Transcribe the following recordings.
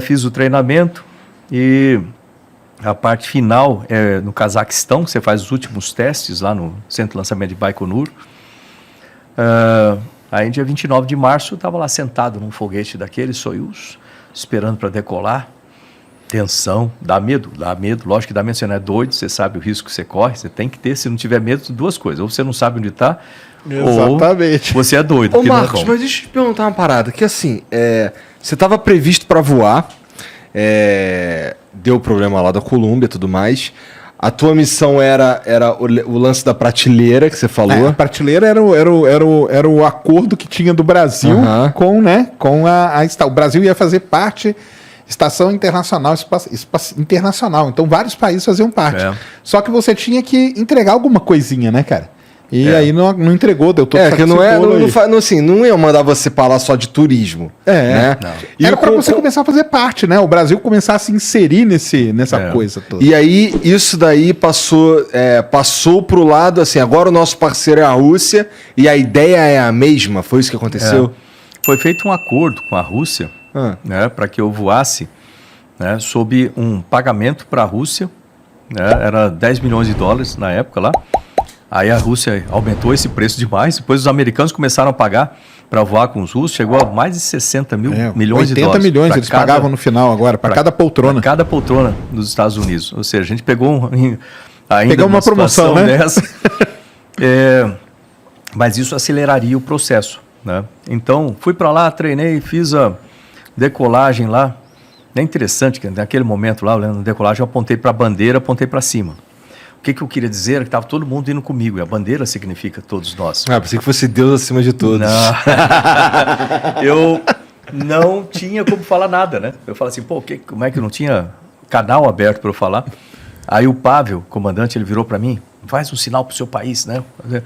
Fiz o treinamento e a parte final é no Cazaquistão, que você faz os últimos testes lá no Centro de Lançamento de Baikonur. Aí, dia 29 de março, eu estava lá sentado num foguete daquele Soyuz, esperando para decolar. Tensão, dá medo, lógico que dá medo, você não é doido, você sabe o risco que você corre, você tem que ter, se não tiver medo, duas coisas, ou você não sabe onde está, exatamente, ou você é doido. Ô Marcos, mas deixa eu te perguntar uma parada, que assim, você estava previsto para voar, deu problema lá da Colômbia e tudo mais, a tua missão era o lance da prateleira que você falou. A prateleira era o acordo que tinha do Brasil com a o Brasil ia fazer parte... Estação Internacional, internacional. Então, vários países faziam parte. Só que você tinha que entregar alguma coisinha, né, cara? E aí não entregou, deu todo que não ia mandar você para lá só de turismo. Né? Era para você começar a fazer parte, né? O Brasil começar a se inserir nessa coisa toda. E aí, isso daí passou pro lado, assim, agora o nosso parceiro é a Rússia e a ideia é a mesma. Foi isso que aconteceu? Foi feito um acordo com a Rússia, para que eu voasse, sob um pagamento para a Rússia, era 10 milhões de dólares na época lá. Aí a Rússia aumentou esse preço demais, depois os americanos começaram a pagar para voar com os russos, chegou a mais de 60 milhões de dólares. 80 milhões eles pagavam no final agora, para cada poltrona. Para cada poltrona nos Estados Unidos. Ou seja, a gente pegou ainda uma promoção, né? Dessa, mas isso aceleraria o processo. Então, fui para lá, treinei, fiz a decolagem lá. É interessante que naquele momento lá, na decolagem, eu apontei para a bandeira, apontei para cima. O que eu queria dizer é que estava todo mundo indo comigo, e a bandeira significa todos nós. Pensei que fosse Deus acima de todos. Não. Eu não tinha como falar nada, né? Eu falei assim, como é que eu não tinha canal aberto para eu falar? Aí o Pavel, comandante, ele virou para mim, faz um sinal para o seu país, né? Aí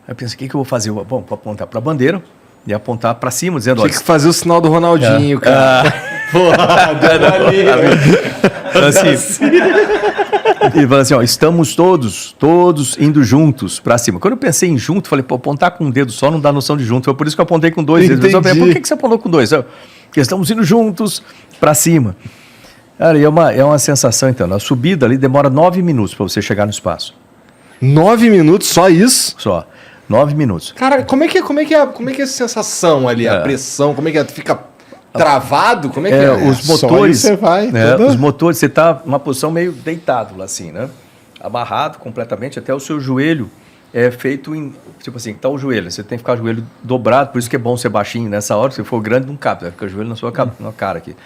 eu pensei, o que eu vou fazer? Bom, vou apontar para a bandeira e apontar para cima, dizendo... Tinha que fazer o sinal do Ronaldinho, cara. Assim, e falou assim, estamos todos indo juntos para cima. Quando eu pensei em junto, falei, apontar com um dedo só não dá noção de junto. Foi por isso que eu apontei com 2 dedos. Eu falei, por que você apontou com 2? Porque estamos indo juntos para cima. Cara, é uma sensação, então. A subida ali demora 9 minutos para você chegar no espaço. 9 minutos, só isso? Só. 9 minutos. Cara, como é que é a sensação ali, a pressão? Como é que fica travado? Como é que é? Os motores, você vai. Os motores, você está numa posição meio deitado lá assim, né? Amarrado completamente, até o seu joelho é feito em, tipo assim, tá o joelho, você tem que ficar o joelho dobrado, por isso que é bom ser baixinho nessa hora, se for grande não cabe, vai ficar o joelho na cara aqui.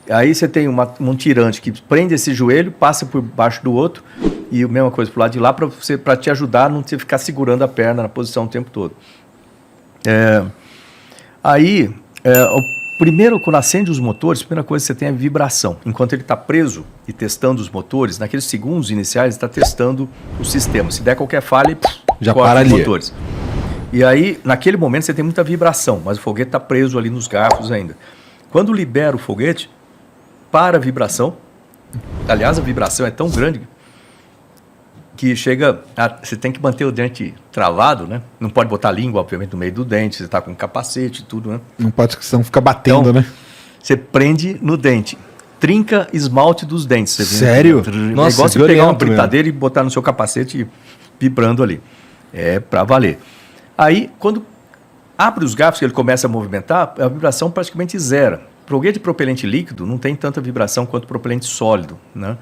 Aí você tem um tirante que prende esse joelho, passa por baixo do outro, e a mesma coisa pro lado de lá, para te ajudar a não ter ficar segurando a perna na posição o tempo todo. Primeiro, quando acende os motores, a primeira coisa que você tem é vibração. Enquanto ele está preso e testando os motores, naqueles segundos iniciais, ele está testando o sistema. Se der qualquer falha, já para ali. Os motores. E aí, naquele momento, você tem muita vibração, mas o foguete está preso ali nos garfos ainda. Quando libera o foguete, para a vibração. Aliás, a vibração é tão grande que você tem que manter o dente travado, né? Não pode botar a língua, obviamente, no meio do dente, você está com capacete e tudo, né? Não pode, senão fica batendo, né? Você prende no dente, trinca esmalte dos dentes. Sério? Nossa, é igual você pegar uma britadeira e botar no seu capacete vibrando ali. É para valer. Aí, quando abre os garfos que ele começa a movimentar, a vibração praticamente zera. Foguete de propelente líquido não tem tanta vibração quanto propelente sólido, né?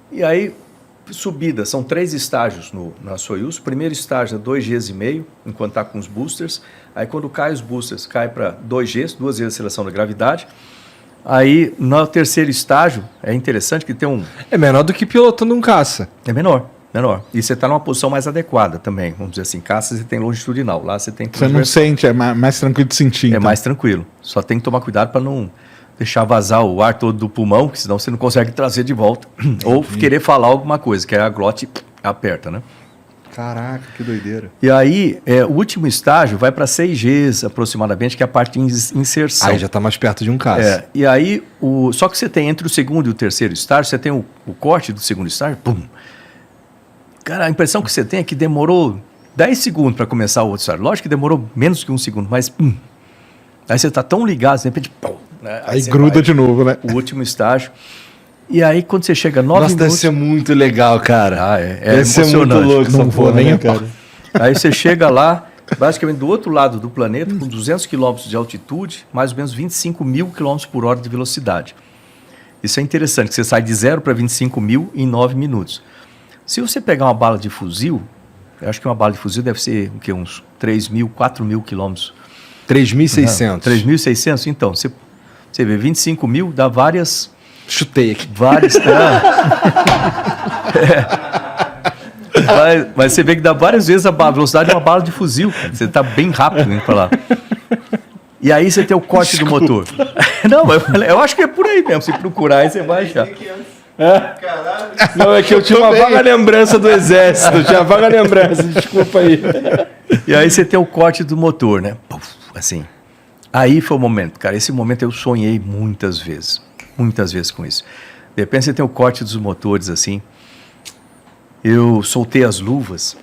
E aí, subida, são 3 estágios na Soyuz. O primeiro estágio é 2,5 Gs, enquanto está com os boosters. Aí quando cai os boosters, cai para 2 Gs, 2 vezes a aceleração da gravidade. Aí no terceiro estágio, é interessante que tem um... É menor do que pilotando um caça. É menor. E você está numa posição mais adequada também, vamos dizer assim. Caça você tem longitudinal, lá você tem... Você não sente, é mais tranquilo de sentir. É mais tranquilo. Só tem que tomar cuidado para não deixar vazar o ar todo do pulmão, que senão você não consegue trazer de volta. Ou querer falar alguma coisa, que aí a glote aperta, né? Caraca, que doideira. E aí, o último estágio vai para 6 Gs aproximadamente, que é a parte de inserção. Aí já está mais perto de um caça. E aí, só que você tem entre o segundo e o terceiro estágio, você tem o corte do segundo estágio, pum. Cara, a impressão que você tem é que demorou 10 segundos para começar o outro estágio. Lógico que demorou menos que 1 segundo, mas pum. Aí você está tão ligado, de repente, pum, Né? Aí gruda de novo, né? O último estágio. E aí, quando você chega a 9 Nossa, minutos... deve ser muito legal, cara. Deve ser muito louco essa porra, né, cara? Aí você chega lá, basicamente do outro lado do planeta, com 200 km de altitude, mais ou menos 25 mil km por hora de velocidade. Isso é interessante, que você sai de 0 para 25 mil em 9 minutos. Se você pegar uma bala de fuzil, eu acho que uma bala de fuzil deve ser o quê? Uns 3 mil, 4 mil quilômetros. 3.600. 3.600? Então, você vê 25 mil, dá várias... Chutei aqui. Várias... Mas você vê que dá várias vezes a velocidade de uma bala de fuzil. Cara. Você está bem rápido indo para lá. E aí você tem o corte do motor. Não, eu acho que é por aí mesmo. Se procurar, aí você vai achar. Não, é que eu tinha uma vaga lembrança do exército. Tinha uma vaga lembrança, desculpa aí. E aí você tem o corte do motor, né? Puf, assim. Aí foi o momento, cara. Esse momento eu sonhei muitas vezes com isso. De repente você tem o corte dos motores, assim. Eu soltei as luvas,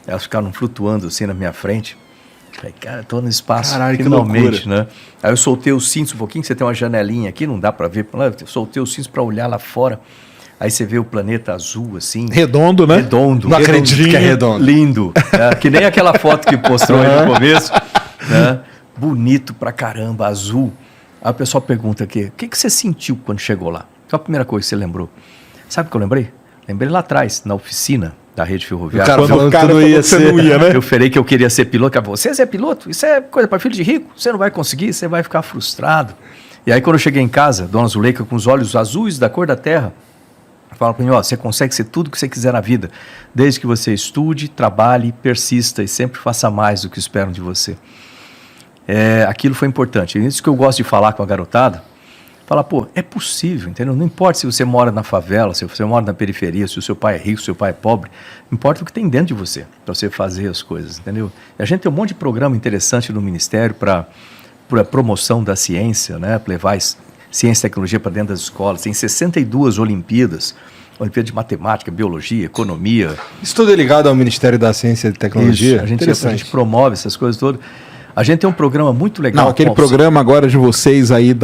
elas ficaram flutuando assim na minha frente. Falei, cara, tô no espaço. Caralho, finalmente, que loucura. né? Aí eu soltei os cintos um pouquinho, você tem uma janelinha aqui, não dá para ver. Eu soltei os cintos para olhar lá fora. Aí você vê o planeta azul, assim. Redondo, né? Redondo. Não acredito que é redondo. Lindo. Né? Que nem aquela foto que mostrou aí no começo. Né? Bonito pra caramba, azul. Aí o pessoal pergunta aqui, o que você sentiu quando chegou lá? Qual a primeira coisa que você lembrou? Sabe o que eu lembrei? Lembrei lá atrás, na oficina da rede ferroviária. O cara falou que você não ia, né? Eu falei que eu queria ser piloto. Cara, você é piloto? Isso é coisa para filho de rico. Você não vai conseguir, você vai ficar frustrado. E aí, quando eu cheguei em casa, Dona Zuleika, com os olhos azuis da cor da terra, fala para mim, ó, você consegue ser tudo que você quiser na vida, desde que você estude, trabalhe, persista e sempre faça mais do que esperam de você. Aquilo foi importante. Isso que eu gosto de falar com a garotada. Falar, pô, é possível, entendeu? Não importa se você mora na favela, se você mora na periferia, se o seu pai é rico, se o seu pai é pobre, importa o que tem dentro de você, para você fazer as coisas, entendeu? E a gente tem um monte de programa interessante no Ministério para promoção da ciência, né? Para levar ciência e tecnologia para dentro das escolas. Tem 62 Olimpíadas, Olimpíada de Matemática, Biologia, Economia. Isso tudo é ligado ao Ministério da Ciência e Tecnologia? Isso, a gente promove essas coisas todas. A gente tem um programa muito legal. Não, aquele programa agora de vocês aí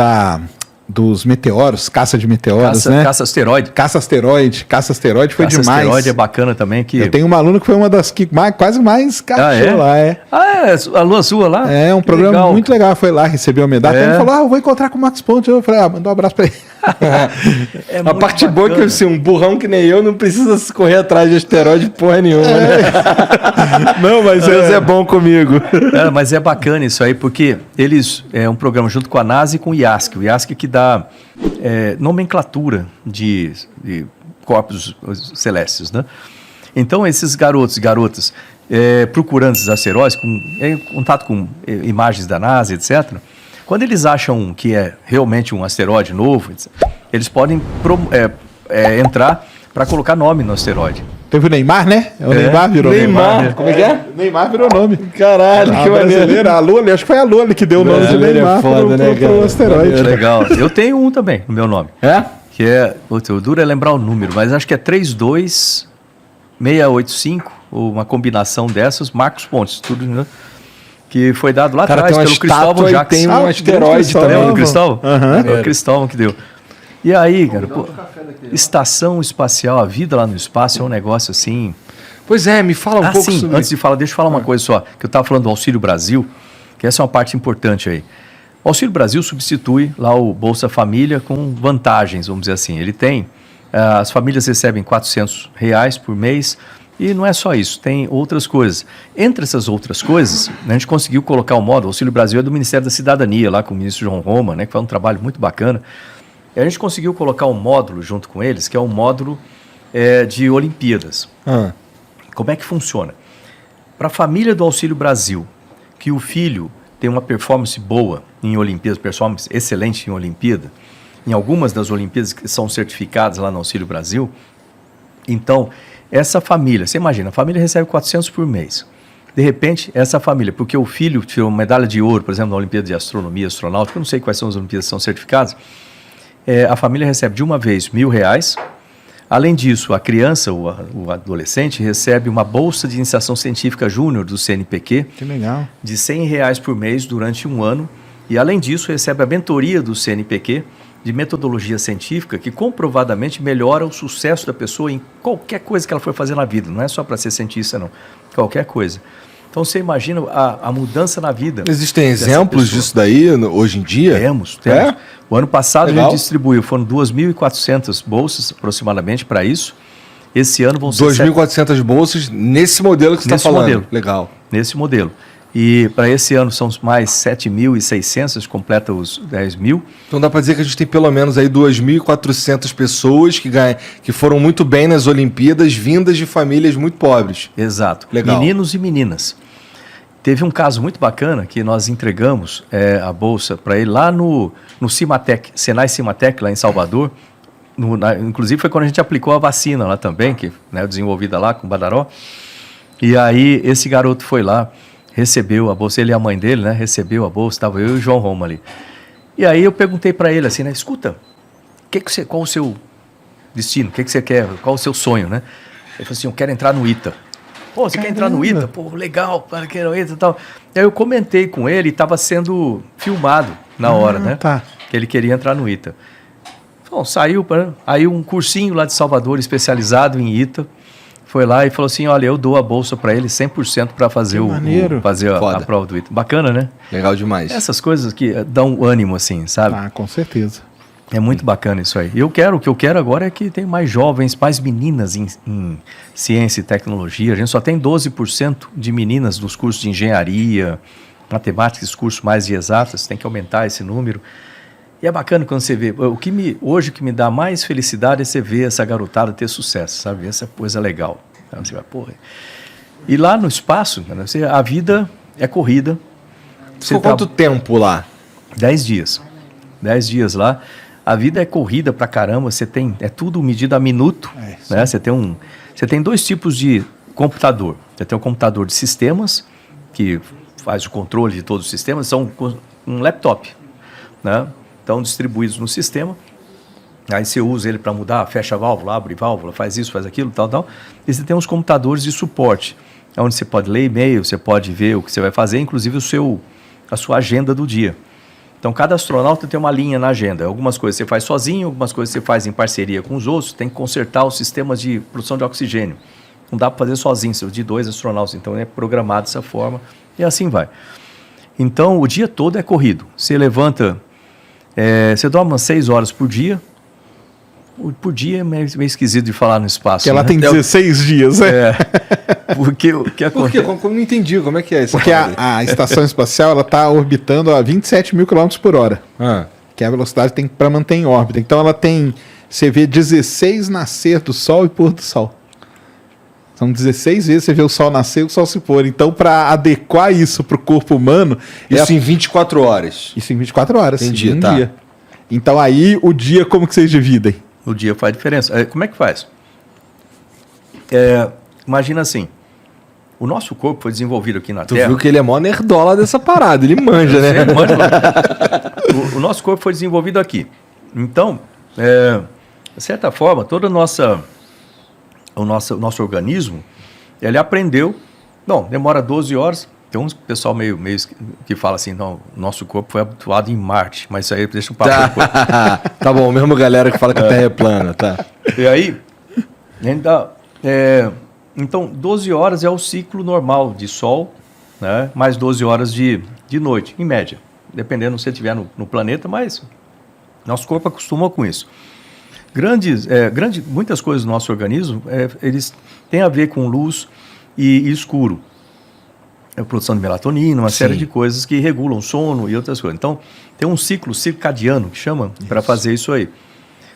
dos meteoros, caça de meteoros, né? Caça asteroide. Caça asteroide foi demais. Caça asteroide é bacana também. Eu tenho uma aluna que foi uma das que quase mais cachou lá, a aluna sua lá? É, um programa legal, muito legal. Foi lá, recebeu a medalha. Ele falou, eu vou encontrar com o Max Ponte. Eu falei, mandou um abraço pra ele. A parte boa é que assim, um burrão que nem eu não precisa correr atrás de asteroide porra nenhuma, né? Não, mas Deus é bom comigo. Mas é bacana isso aí, porque eles, é um programa junto com a NASA e com o IASC. O IASC que dá nomenclatura de corpos celestes, né? Então, esses garotos e garotas procurando esses asteroides, em contato com imagens da NASA, etc., quando eles acham que é realmente um asteroide novo, eles podem entrar para colocar nome no asteroide. Teve o Neymar, né? O Neymar virou Neymar. Como é que é? Neymar virou nome. Caralho, que maneiro. A Lula, acho que foi a Lula que deu o nome de Neymar pro asteroide. Legal. Eu tenho um também, no meu nome. Que o duro é lembrar o número, mas acho que é 32685, ou uma combinação dessas, Marcos Pontes, tudo, né? Que foi dado lá atrás pelo Cristóvão Jacques. Tem um asteroide também. O Cristóvão? É o Cristóvão que deu. E aí, cara, estação espacial, a vida lá no espaço é um negócio assim... Pois é, me fala um pouco sobre... Antes de falar, deixa eu falar uma coisa só, que eu estava falando do Auxílio Brasil, que essa é uma parte importante aí. O Auxílio Brasil substitui lá o Bolsa Família com vantagens, vamos dizer assim. Ele tem, as famílias recebem R$400 por mês, e não é só isso, tem outras coisas. Entre essas outras coisas, a gente conseguiu colocar o módulo, o Auxílio Brasil é do Ministério da Cidadania, lá com o ministro João Roma, né, que faz um trabalho muito bacana. E a gente conseguiu colocar um módulo junto com eles, que é um módulo de Olimpíadas. Como é que funciona? Para a família do Auxílio Brasil, que o filho tem uma performance boa em Olimpíadas, performance excelente em Olimpíada, em algumas das Olimpíadas que são certificadas lá no Auxílio Brasil, então, essa família, você imagina, a família recebe 400 por mês. De repente, essa família, porque o filho tirou uma medalha de ouro, por exemplo, na Olimpíada de Astronomia, Astronáutica, eu não sei quais são as Olimpíadas que são certificadas, a família recebe de uma vez R$1.000. Além disso, a criança, o adolescente, recebe uma bolsa de iniciação científica júnior do CNPq. Que legal. De R$100 por mês durante um ano. E, além disso, recebe a mentoria do CNPq de metodologia científica que comprovadamente melhora o sucesso da pessoa em qualquer coisa que ela for fazer na vida. Não é só para ser cientista, não. Qualquer coisa. Então, você imagina a mudança na vida. Existem exemplos disso daí hoje em dia? Temos. O ano passado a gente distribuiu, foram 2.400 bolsas aproximadamente para isso. Esse ano vão ser 2.400 bolsas nesse modelo que você está falando. Modelo. Legal. Nesse modelo. E para esse ano são mais 7.600, completa os 10.000. Então dá para dizer que a gente tem pelo menos aí 2.400 pessoas que foram muito bem nas Olimpíadas, vindas de famílias muito pobres. Exato. Legal. Meninos e meninas. Teve um caso muito bacana que nós entregamos a bolsa para ele lá no Cimatec, Senai Cimatec, lá em Salvador. Inclusive foi quando a gente aplicou a vacina lá também, que, né, desenvolvida lá com o Badaró. E aí esse garoto foi lá, recebeu a bolsa, ele e a mãe dele, né, recebeu a bolsa, estava eu e o João Roma ali. E aí eu perguntei para ele assim, né, escuta, qual o seu destino, o que você quer, qual o seu sonho, né? Ele falou assim, eu quero entrar no ITA. Pô, você quer entrar no ITA? Pô, legal, para que no ITA e tal. Aí eu comentei com ele, estava sendo filmado na hora, né? Tá. Que ele queria entrar no ITA. Bom, saiu, aí um cursinho lá de Salvador, especializado em ITA, foi lá e falou assim, olha, eu dou a bolsa para ele 100% para fazer, a prova do ITA. Bacana, né? Legal demais. Essas coisas que dão ânimo, assim, sabe? Ah, com certeza. É muito bacana isso aí. O que eu quero agora é que tenha mais jovens, mais meninas em ciência e tecnologia. A gente só tem 12% de meninas nos cursos de engenharia, matemática, os cursos mais de exatas, tem que aumentar esse número. E é bacana quando você vê. Hoje o que me dá mais felicidade é você ver essa garotada ter sucesso, sabe? Essa coisa legal. Então, você vai, porra. E lá no espaço, né, a vida é corrida. Ficou quanto tempo lá? 10 dias. 10 dias lá. A vida é corrida pra caramba, é tudo medido a minuto, né? Você tem dois tipos de computador. Você tem um computador de sistemas, que faz o controle de todos os sistemas, são um laptop, né? Estão distribuídos no sistema, aí você usa ele para mudar, fecha a válvula, abre válvula, faz isso, faz aquilo, tal. E você tem uns computadores de suporte, onde você pode ler e-mail, você pode ver o que você vai fazer, inclusive a sua agenda do dia. Então, cada astronauta tem uma linha na agenda. Algumas coisas você faz sozinho, algumas coisas você faz em parceria com os outros. Tem que consertar os sistemas de produção de oxigênio. Não dá para fazer sozinho, de 2 astronautas. Então, é programado dessa forma e assim vai. Então, o dia todo é corrido. Você levanta, você dorme umas 6 horas por dia. Por dia é meio esquisito de falar no espaço. Porque ela tem 16 dias, né? Porque o que acontece... Por quê? Como não entendi, como é que é isso? Porque a estação espacial ela está orbitando a 27 mil km por hora. Que é a velocidade que tem para manter em órbita. Então ela tem, você vê 16 nascer do Sol e pôr do Sol. São 16 vezes você vê o Sol nascer e o Sol se pôr. Então, para adequar isso para o corpo humano... Isso em 24 horas. Isso em 24 horas. Entendi, um tá. dia. Então aí, o dia, como que vocês dividem? O dia faz diferença. Como é que faz? Imagina assim, o nosso corpo foi desenvolvido aqui na Terra... Tu viu que ele é mó nerdola dessa parada, ele manja, né? Ele manja. O nosso corpo foi desenvolvido aqui. Então, de certa forma, todo o nosso organismo, ele aprendeu... Bom, demora 12 horas... Tem um pessoal meio que fala assim, não, nosso corpo foi habituado em Marte, mas isso aí deixa o papo depois. Tá bom, mesmo galera que fala que a Terra é plana, tá. E aí, então 12 horas é o ciclo normal de Sol, né, mais 12 horas de noite, em média, dependendo se você estiver no planeta, mas nosso corpo acostumou com isso. Muitas coisas do nosso organismo, eles têm a ver com luz e escuro. A produção de melatonina, uma série de coisas que regulam o sono e outras coisas. Então, tem um ciclo circadiano, que chama, para fazer isso aí.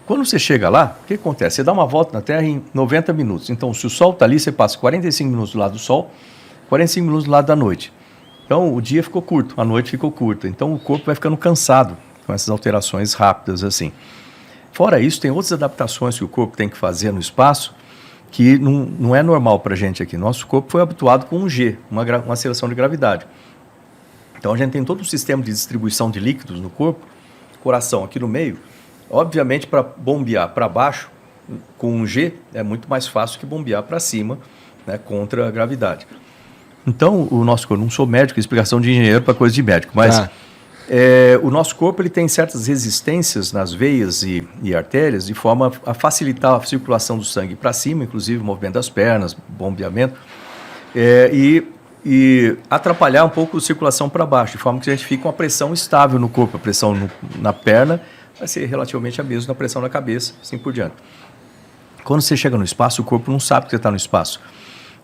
Quando você chega lá, o que acontece? Você dá uma volta na Terra em 90 minutos. Então, se o Sol está ali, você passa 45 minutos do lado do Sol, 45 minutos do lado da noite. Então, o dia ficou curto, a noite ficou curta. Então, o corpo vai ficando cansado com essas alterações rápidas assim. Fora isso, tem outras adaptações que o corpo tem que fazer no espaço, que não é normal para a gente aqui. Nosso corpo foi habituado com um G, uma aceleração de gravidade. Então, a gente tem todo um sistema de distribuição de líquidos no corpo, coração aqui no meio. Obviamente, para bombear para baixo, com um G, é muito mais fácil que bombear para cima, né, contra a gravidade. Então, o nosso corpo, não sou médico, explicação de engenheiro para coisa de médico, mas O nosso corpo ele tem certas resistências nas veias e artérias de forma a facilitar a circulação do sangue para cima, inclusive o movimento das pernas, bombeamento, e atrapalhar um pouco a circulação para baixo, de forma que a gente fica com a pressão estável no corpo. A pressão na perna vai ser relativamente a mesma da pressão na cabeça, assim por diante. Quando você chega no espaço, o corpo não sabe que você está no espaço.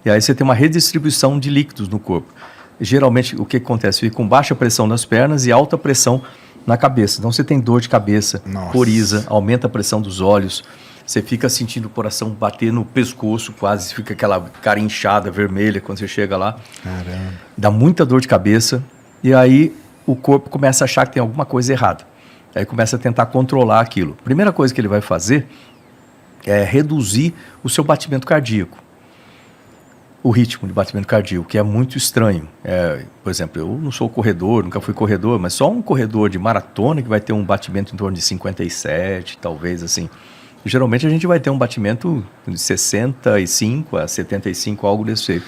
E aí você tem uma redistribuição de líquidos no corpo. Geralmente, o que acontece? Fica com baixa pressão nas pernas e alta pressão na cabeça. Então, você tem dor de cabeça, coriza, aumenta a pressão dos olhos, você fica sentindo o coração bater no pescoço quase, fica aquela cara inchada, vermelha, quando você chega lá. Caramba. Dá muita dor de cabeça e aí o corpo começa a achar que tem alguma coisa errada. Aí começa a tentar controlar aquilo. A primeira coisa que ele vai fazer é reduzir o seu batimento cardíaco. O ritmo de batimento cardíaco, que é muito estranho. Por exemplo, eu não sou corredor, nunca fui corredor, mas só um corredor de maratona que vai ter um batimento em torno de 57, talvez assim. E, geralmente a gente vai ter um batimento de 65 a 75, algo desse jeito.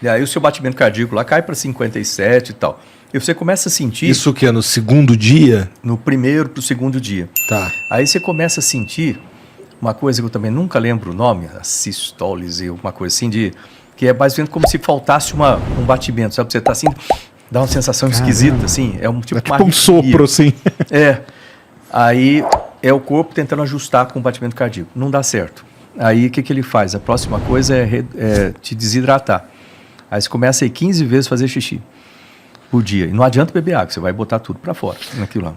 E aí o seu batimento cardíaco lá cai para 57 e tal. E você começa a sentir... Isso o quê? No segundo dia? No primeiro para o segundo dia. Tá. Aí você começa a sentir uma coisa que eu também nunca lembro o nome, a sistólise, alguma coisa assim, que é basicamente como se faltasse um batimento, sabe? Você está assim, dá uma sensação esquisita, assim. É tipo um sopro, assim. Aí é o corpo tentando ajustar com o batimento cardíaco. Não dá certo. Aí o que ele faz? A próxima coisa é te desidratar. Aí você começa a ir 15 vezes fazer xixi por dia. E não adianta beber água, você vai botar tudo para fora naquilo lá.